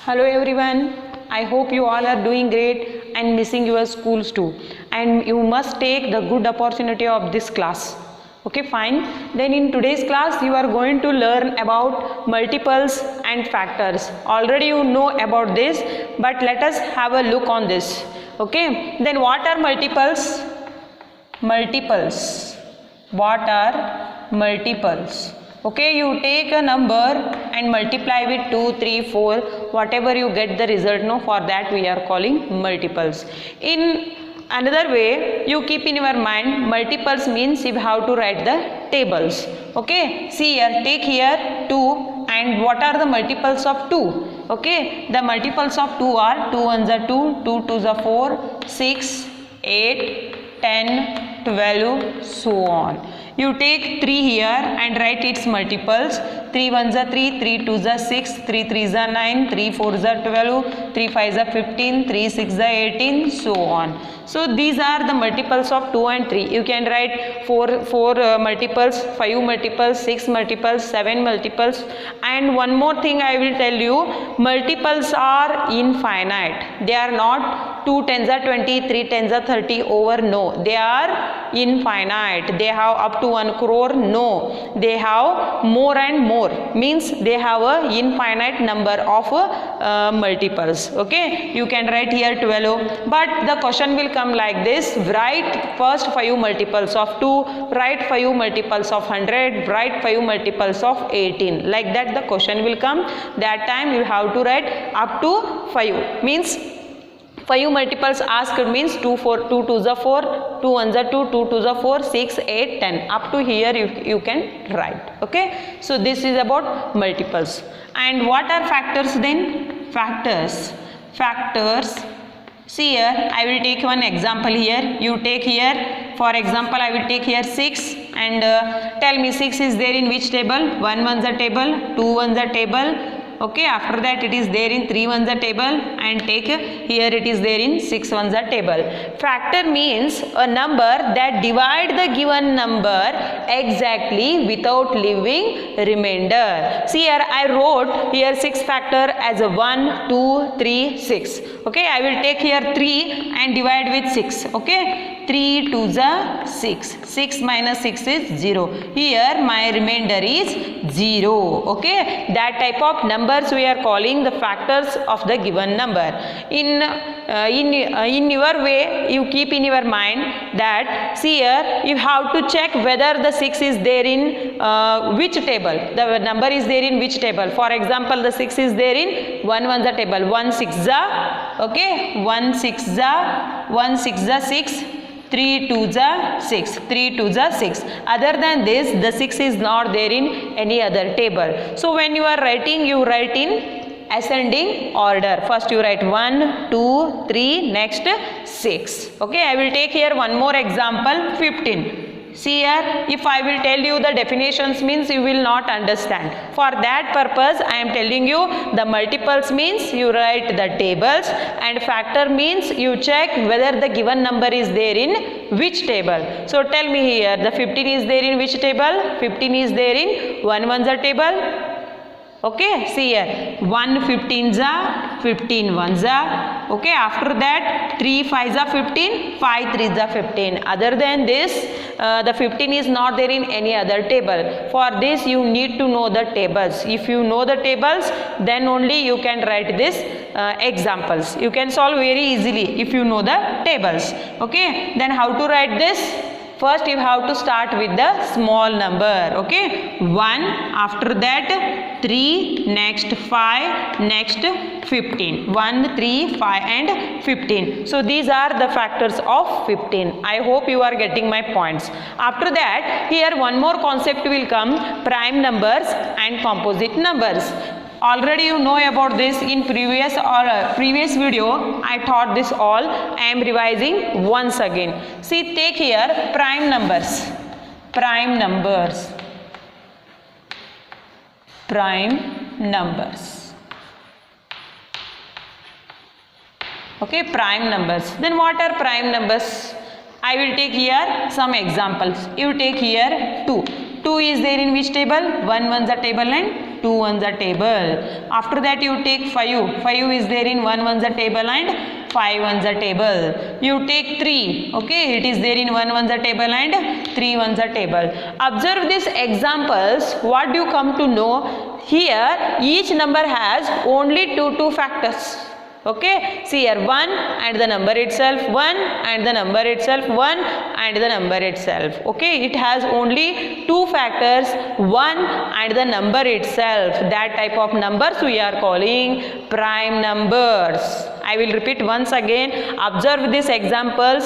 Hello everyone, I hope you all are doing great and missing your schools too, and you must take the good opportunity of this class. Okay, fine. Then in today's class you are going to learn about multiples and factors. Already you know about this, but let us have a look on this. Okay, then what are multiples? Multiples. What are multiples? Okay, you take a number and multiply with 2, 3, 4, whatever you get the result, no, for that we are calling multiples. In another way, you keep in your mind, multiples means you have to write the tables. Okay, see here, take here 2, and what are the multiples of 2? Okay, the multiples of 2 are 2 ones are 2, 2 twos are 4, 6, 8, 10, 12, so on. You take 3 here and write its multiples. 3 ones are 3, 3 twos are 6, 3 threes are 9, 3 fours are 12, 3 fives are 15, 3 sixes are 18, so on. So these are the multiples of 2 and 3. You can write 4 multiples, 5 multiples, 6 multiples, 7 multiples. And one more thing I will tell you, multiples are infinite. They are not 2 tens are 20, 3 tens are 30 over, no. They are infinite. They have up to 1 crore, no. They have more and more, means they have a infinite number of multiples. Okay, you can write here 12, but the question will come like this: write first 5 multiples of 2, write 5 multiples of 100, write 5 multiples of 18. Like that the question will come. That time you have to write up to 5, means 5 multiples asked means 2 twos are 4, 2 ones are 2, 2 twos are 4, 6, 8, 10. Up to here you can write. Okay. So this is about multiples. And what are factors then? Factors. See here, I will take one example here. You take here, for example, I will take here 6 and tell me 6 is there in which table? 1 ones are table, 2 ones are table. Okay, after that it is there in 3 ones are table, and take here it is there in 6 ones are table. Factor means a number that divide the given number exactly without leaving remainder. See here, I wrote here 6 factor as a 1, 2, 3, 6. Okay, I will take here 3 and divide with 6. Okay, 3 twos are 6. 6 minus 6 is 0. Here my remainder is 0. Okay, that type of numbers we are calling the factors of the given number. In your way, you keep in your mind that, see here, you have to check whether the 6 is there in which table. The number is there in which table. For example, the 6 is there in 1 ones are table. 1 6 are, okay, 1 6 are, 1 6 are 6. 3 twos are 6, 3 twos are 6. Other than this, the 6 is not there in any other table. So when you are writing, you write in ascending order. First you write 1, 2, 3, next 6. Okay, I will take here one more example, 15. See here, if I will tell you the definitions means you will not understand. For that purpose, I am telling you the multiples means you write the tables, and factor means you check whether the given number is there in which table. So tell me here, the 15 is there in which table? 15 is there in 1 ones are table. Okay, see here, 1 15s are, 15 ones are. Okay, after that 3 5s are 15, 5 3s are 15. Other than this, the 15 is not there in any other table. For this you need to know the tables. If you know the tables, then only you can write this examples. You can solve very easily if you know the tables. Okay, then how to write this? First you have to start with the small number. Okay, 1, after that 3, next 5, next 15. 1, 3, 5 and 15. So these are the factors of 15. I hope you are getting my points. After that, here one more concept will come, prime numbers and composite numbers. Already you know about this in previous video. I taught this all. I am revising once again. See, take here prime numbers. Prime numbers. Prime numbers. Okay, prime numbers. Then what are prime numbers? I will take here some examples. You take here 2. 2 is there in which table? 1 ones are table and 2 ones are table. After that you take 5. 5 is there in 1 ones are table and 5 ones are table. You take 3. Okay, it is there in 1 ones are table and 3 ones are table. Observe these examples. What do you come to know? Here each number has only two factors. Okay, see here 1 and the number itself, 1 and the number itself, 1 and the number itself. Okay, it has only two factors, 1 and the number itself. That type of numbers we are calling prime numbers. I will repeat once again. Observe these examples.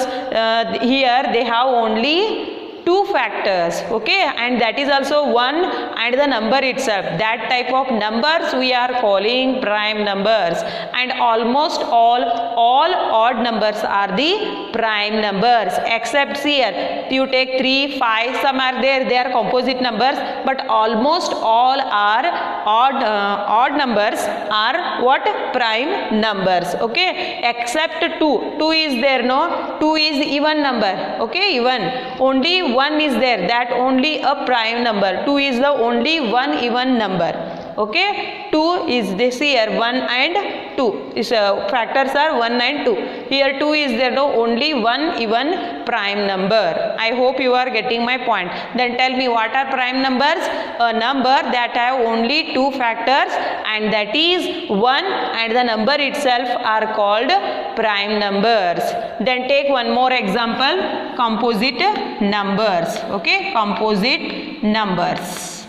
Here they have only two factors, okay, and that is also 1 and the number itself. That type of numbers we are calling prime numbers, and almost all odd numbers are the prime numbers, except here you take 3, 5, some are there, they are composite numbers, but almost all are odd numbers are what? Prime numbers. Okay, except 2 is there, no, 2 is even number. Okay, even only 1 is there, that only a prime number. 2 is the only one even number. Okay, 2 is this here, 1 and 2 is factors are 1 and 2. Here 2 is there, no, only one even prime number. I hope you are getting my point. Then tell me, what are prime numbers? A number that have only two factors, and that is 1 and the number itself are called prime numbers. Then take one more example, composite numbers. Okay, composite numbers.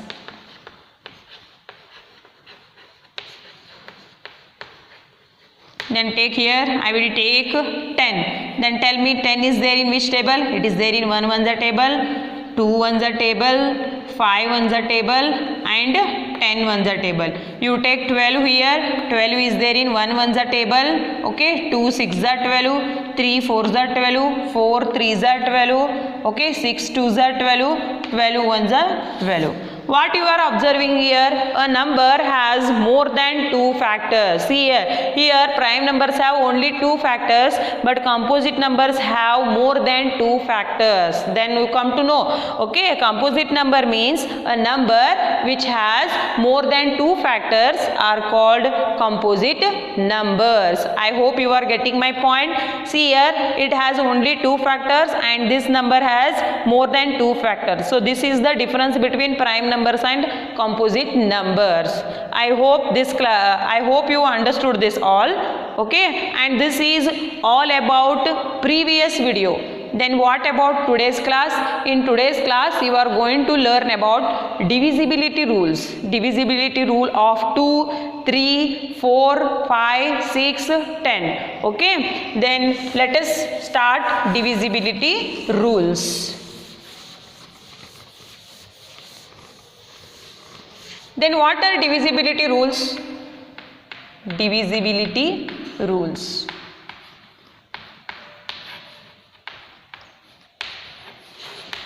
Then take here, I will take 10. Then tell me, 10 is there in which table? It is there in 1 ones are table, 2 ones are table, 5 ones are table and 10 ones are table. You take 12 here. 12 is there in 1 ones are table. Okay, 2 6 are 12, 3 4s are 12, 4 3s are 12. Okay, 6 2s are 12, 12 ones are 12. What you are observing here? A number has more than two factors. See here prime numbers have only two factors, but composite numbers have more than two factors. Then you come to know. Okay, a composite number means a number which has more than two factors are called composite numbers. I hope you are getting my point. See here, it has only two factors and this number has more than two factors. So this is the difference between prime numbers and composite numbers. I hope you understood this all. Okay, and this is all about previous video. Then what about today's class? In today's class you are going to learn about divisibility rules. Divisibility rule of 2, 3, 4, 5, 6, 10. Okay, then let us start divisibility rules. Then what are divisibility rules? Divisibility rules.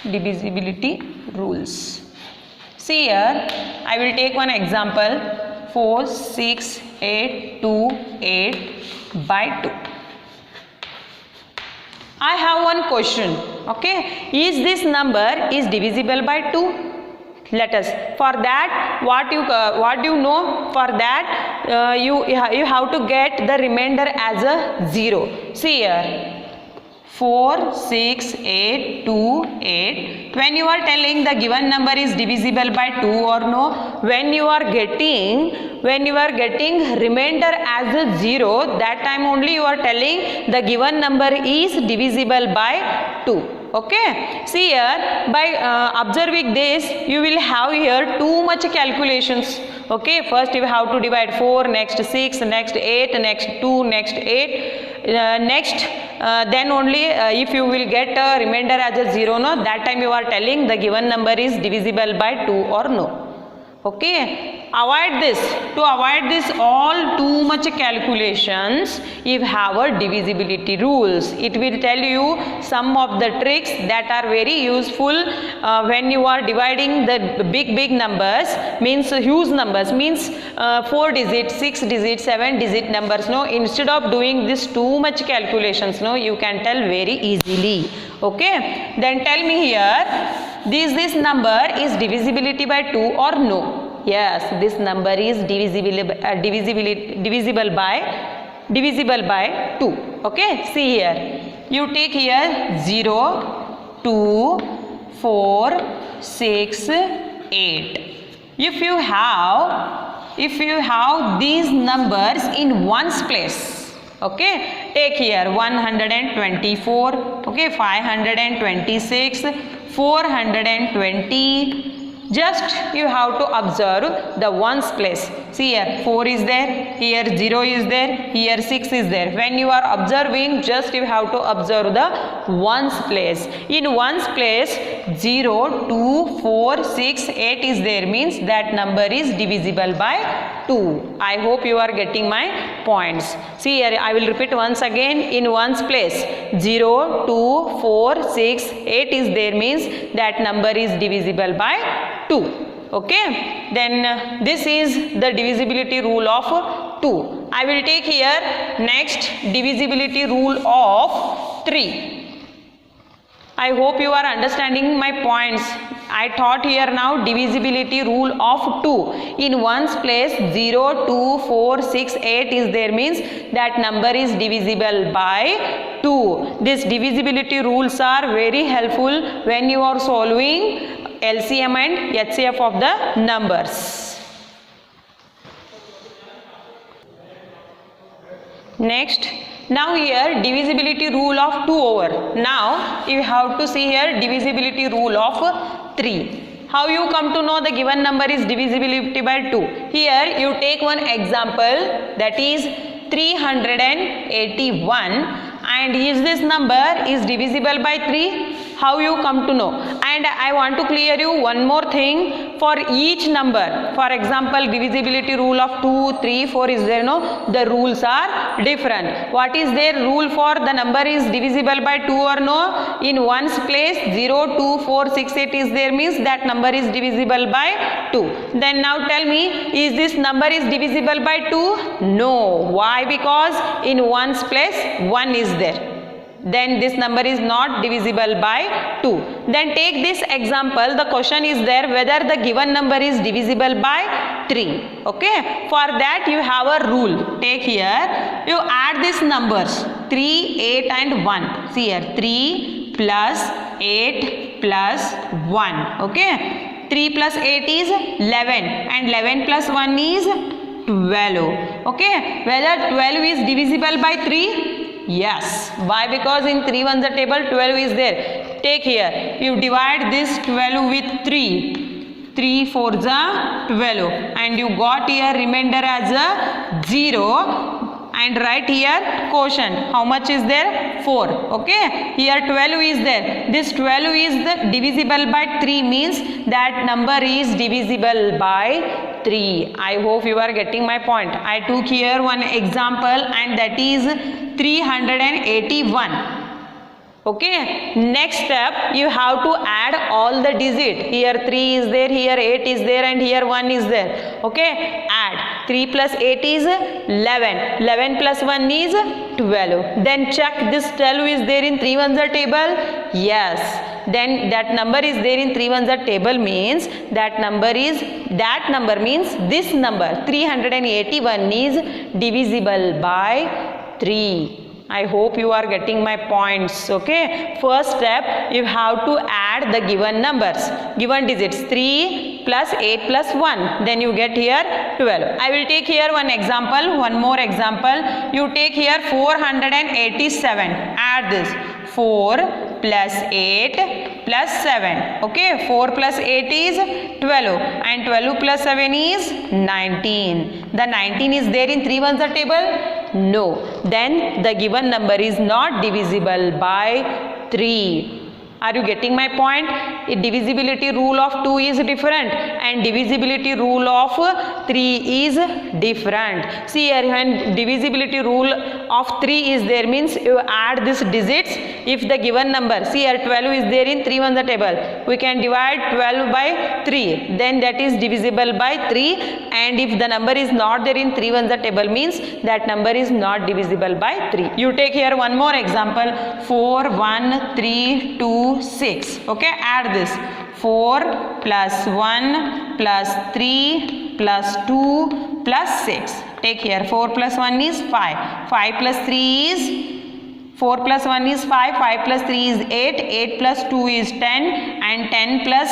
Divisibility rules. See here, I will take one example. 4, 6, 8, 2, 8 by 2. I have one question. Okay, is this number is divisible by 2? Let us, for that what do you know? For that you have to get the remainder as a 0. See here, 4, 6, 8, 2, 8. When you are telling the given number is divisible by 2 or no, when you are getting remainder as a 0, that time only you are telling the given number is divisible by 2. Okay, see here, by observing this you will have here too much calculations. Okay, first you have to divide 4, next 6, next 8, next 2, next 8, then only if you will get a remainder as a 0, no, that time you are telling the given number is divisible by 2 or no. Okay, avoid this. To avoid this all too much calculations, you have a divisibility rules. It will tell you some of the tricks that are very useful when you are dividing the big numbers, means huge numbers, means 4 digit, 6 digit, 7 digit numbers. No, instead of doing this too much calculations, no, you can tell very easily. Okay, then tell me here, this number is divisibility by 2 or no? Yes, this number is divisible by 2. Okay, see here. You take here 0, 2, 4, 6, 8. If you have these numbers in ones place, okay, take here 124, okay, 526, 420. Just you have to observe the ones place. See here 4 is there, here 0 is there, here 6 is there. When you are observing, just you have to observe the ones place. In ones place 0, 2, 4, 6, 8 is there, means that number is divisible by 2. I hope you are getting my points. See here, I will repeat once again. In ones place 0, 2, 4, 6, 8 is there, means that number is divisible by 2. Okay, then this is the divisibility rule of 2. I will take here next divisibility rule of 3. I hope you are understanding my points. I taught here now divisibility rule of 2. In ones place 0, 2, 4, 6, 8 is there, means that number is divisible by 2. These divisibility rules are very helpful when you are solving LCM and HCF of the numbers. Next, now here divisibility rule of 2 over. Now you have to see here divisibility rule of 3. How you come to know the given number is divisibility by 2? Here you take one example, that is 381, and is this number is divisible by 3? How you come to know? And I want to clear you one more thing. For each number, for example, divisibility rule of 2, 3, 4 is there, no? The rules are different. What is their rule for the number is divisible by 2 or no? In ones place 0, 2, 4, 6, 8 is there, means that number is divisible by 2. Then now tell me, is this number is divisible by 2? No. Why? Because in ones place 1 is there. Then this number is not divisible by 2. Then take this example. The question is there whether the given number is divisible by 3. Okay. For that you have a rule. Take here. You add these numbers 3, 8 and 1. See here 3 plus 8 plus 1. Okay. 3 plus 8 is 11 and 11 plus 1 is 12. Okay. Whether 12 is divisible by 3? Yes. Why? Because in 3 ones the table 12 is there. Take here. You divide this 12 with 3. 3 4s are 12. And you got here remainder as a 0. And write here quotient. How much is there? 4. Okay. Here 12 is there. This 12 is the divisible by 3, means that number is divisible by 3. I hope you are getting my point. I took here one example, and that is 381. Okay. Next step, you have to add all the digit. Here 3 is there, here 8 is there, and here 1 is there. Okay. Add. 3 plus 8 is 11. 11 plus 1 is 12. Then check this 12 is there in 3 ones are table. Yes. Then that number is there in 3 ones are table, means that number means this number 381 is divisible by 3. I hope you are getting my points. Okay. First step, you have to add the given numbers, given digits 3 plus 8 plus 1. Then you get here 12. I will take here one example, one more example. You take here 487. Add this 4 plus 8 plus 7. Okay. 4 plus 8 is 12 and 12 plus 7 is 19. The 19 is there in 3 ones are table? No. Then the given number is not divisible by 3. Are you getting my point? Divisibility rule of 2 is different and divisibility rule of 3 is different. See here, when divisibility rule of 3 is there, means you add these digits. If the given number, see here 12 is there in 3 on the table, we can divide 12 by 3, then that is divisible by 3. And if the number is not there in 3 on the table, means that number is not divisible by 3. You take here one more example, 4, 1, 3, 2, 6. Okay, add this 4 plus 1 plus 3 plus 2 plus 6. Take here 4 plus 1 is 5. 5 plus 3 is 4 plus 1 is 5, 5 plus 3 is 8, 8 plus 2 is 10 and 10 plus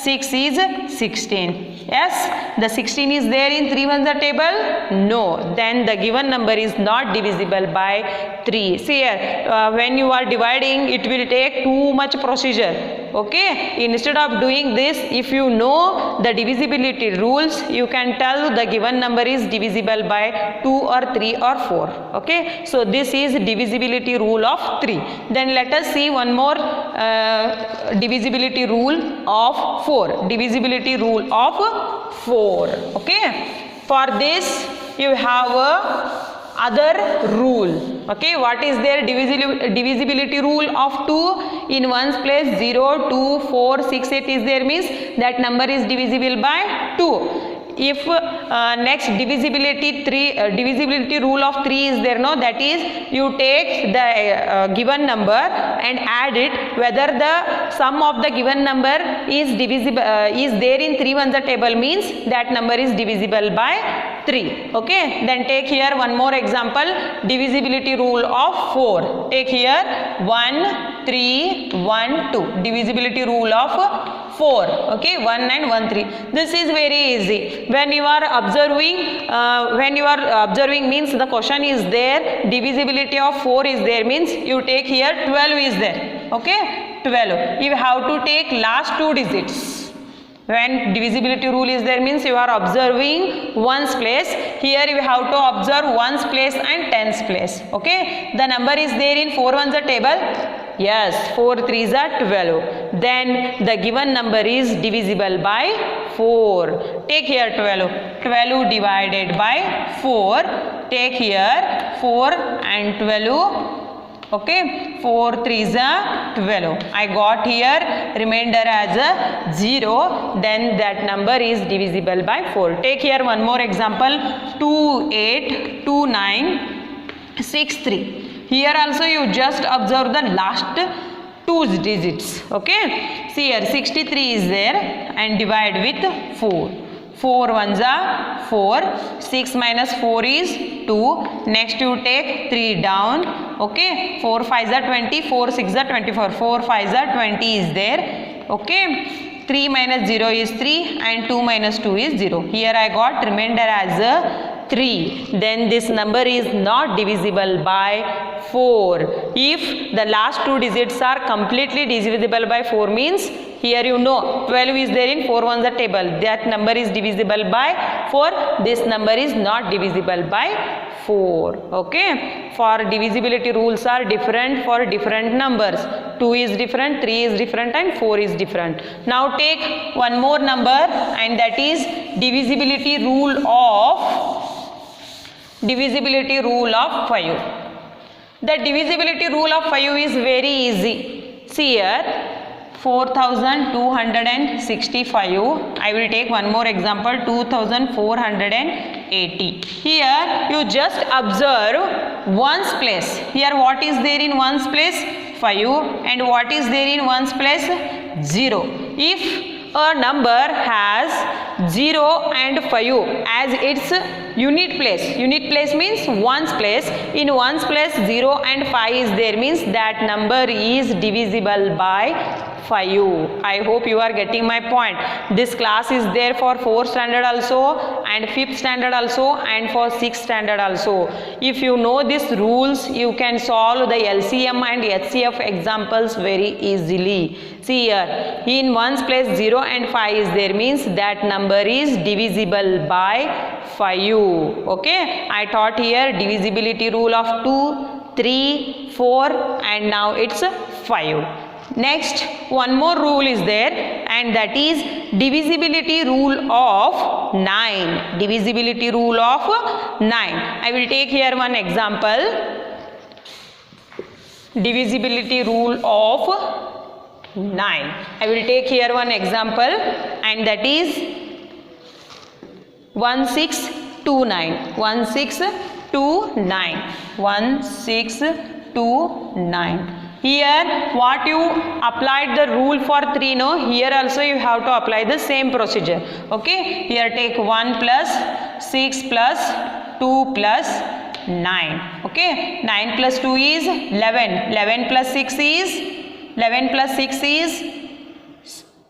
6 is 16. Yes, the 16 is there in 3 ones table? No, then the given number is not divisible by 3. See here, when you are dividing, it will take too much procedure. Okay, instead of doing this, if you know the divisibility rules, you can tell the given number is divisible by 2 or 3 or 4. Okay, so this is divisibility rule of 3. Then let us see one more divisibility rule of 4. Divisibility rule of 4. Okay, for this you have a other rule. Okay, what is their divisibility rule of 2? In ones place 0, 2, 4, 6, 8 is there, means that number is divisible by 2. If next divisibility rule of 3 is there, no, that is you take the given number and add it, whether the sum of the given number is divisible is there in 3 ones table, means that number is divisible by 3. Okay, then take here one more example, divisibility rule of 4. Take here 1, 3, 1, 2, divisibility rule of 4. Okay, 1 and 1, 3. This is very easy. When you are observing, means the question is there, divisibility of 4 is there, means you take here 12 is there. Okay, 12. You have to take last 2 digits. When divisibility rule is there, means you are observing ones place. Here you have to observe ones place and tens place. Okay, the number is there in 4 ones table. Yes, 4 3s are 12. Then the given number is divisible by 4. Take here 12. 12 divided by 4. Take here 4 and 12. Okay, 4 3s are 12. I got here remainder as a 0. Then that number is divisible by 4. Take here one more example. 2 8, 2 9, 6 3. Here also you just observe the last 2 digits. Okay, see here 63 is there and divide with 4. 4 ones are 4, 6 minus 4 is 2. Next you take 3 down. Okay, 4 5s are 20, 4 6s are 24, 4 5s are 20 is there. Okay, 3 minus 0 is 3 and 2 minus 2 is 0. Here I got remainder as a 3. Then this number is not divisible by 4. If the last 2 digits are completely divisible by 4, means here you know 12 is there in 4 ones table, that number is divisible by 4. This number is not divisible by 4. Okay, for divisibility rules are different for different numbers. 2 is different, 3 is different and 4 is different. Now take one more number, and that is divisibility rule of 5. The divisibility rule of 5 is very easy. See here 4265. I will take one more example, 2480. Here you just observe ones place. Here what is there in ones place? 5. And what is there in ones place? 0. If a number has 0 and 5 as its unit place means ones place. In ones place 0 and 5 is there, means that number is divisible by 5. I hope you are getting my point. This class is there for 4th standard also and 5th standard also and for 6th standard also. If you know these rules, you can solve the LCM and HCF examples very easily. See here, in ones place 0 and 5 is there, means that number is divisible by 5. Okay, I taught here divisibility rule of 2, 3, 4 and now it's 5. Next, one more rule is there, and that is divisibility rule of 9. Divisibility rule of 9. I will take here one example. Divisibility rule of 9. I will take here one example, and that is 1629. 1629. 1629. Here what you applied the rule for 3, no, here also you have to apply the same procedure. Okay, here take 1 plus 6 plus 2 plus 9. Okay, 9 plus 2 is 11. 11 plus 6 is 11 plus 6 is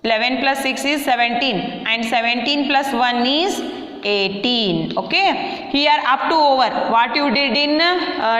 11 plus 6 is 17, and 17 plus 1 is 18. Okay, here up to over what you did in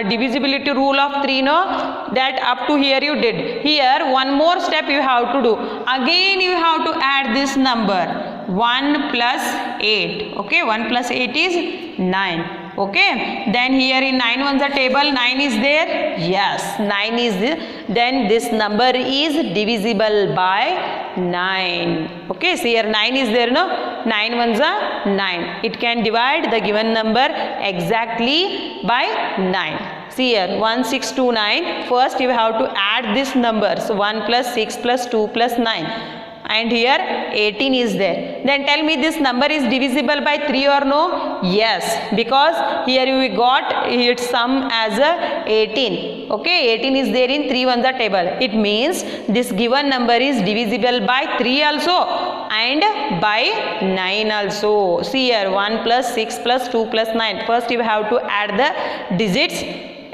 divisibility rule of 3, no, that up to here you did. Here one more step you have to do. Again you have to add this number 1 plus 8. Okay, 1 plus 8 is 9. Okay, then here in 9 ones the table, 9 is there. Yes, 9 is there. Then this number is divisible by 9. Okay, so here 9 is there, no, 9 ones are 9. It can divide the given number exactly by 9. See here 1, 6, 2, 9. First you have to add this number. So 1 plus 6 plus 2 plus 9. And here 18 is there. Then tell me, this number is divisible by 3 or no? Yes, because here we got its sum as a 18. Okay, 18 is there in 3 ones the table. It means this given number is divisible by 3 also and by 9 also. See here 1 plus 6 plus 2 plus 9. First you have to add the digits.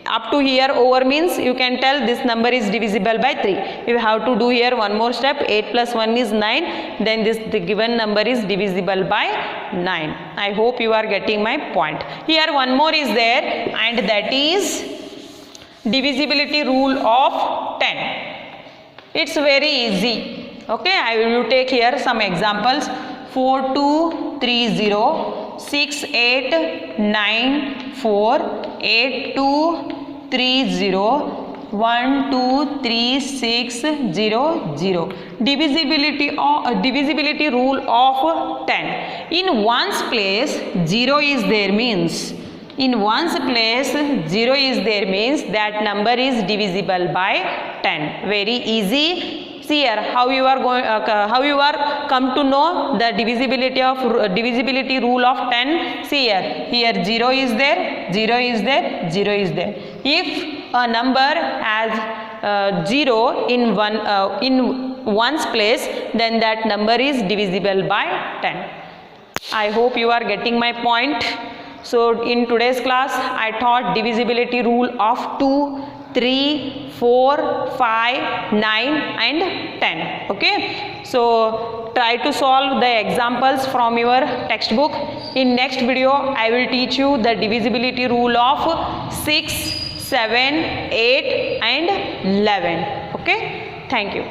Up to here over means you can tell this number is divisible by 3. You have to do here one more step. 8 plus 1 is 9. Then the given number is divisible by 9. I hope you are getting my point. Here one more is there, and that is divisibility rule of 10. It's very easy. Okay, I will take here some examples. 4 2 3 0, 6 8 9 4, 8 2 3 0, 1 2 3 6 0 0. Divisibility rule of 10. In one's place 0 is there means, in one's place 0 is there means that number is divisible by 10. Very easy. See here how you are going, how you are come to know the divisibility rule of 10. See here 0 is there, 0 is there, 0 is there. If a number has 0 in one's place, then that number is divisible by 10. I hope you are getting my point. So in today's class I taught divisibility rule of 2, 3, 4, 5, 9 and 10. Okay, so try to solve the examples from your textbook. In next video I will teach you the divisibility rule of 6, 7, 8 and 11. Okay, thank you.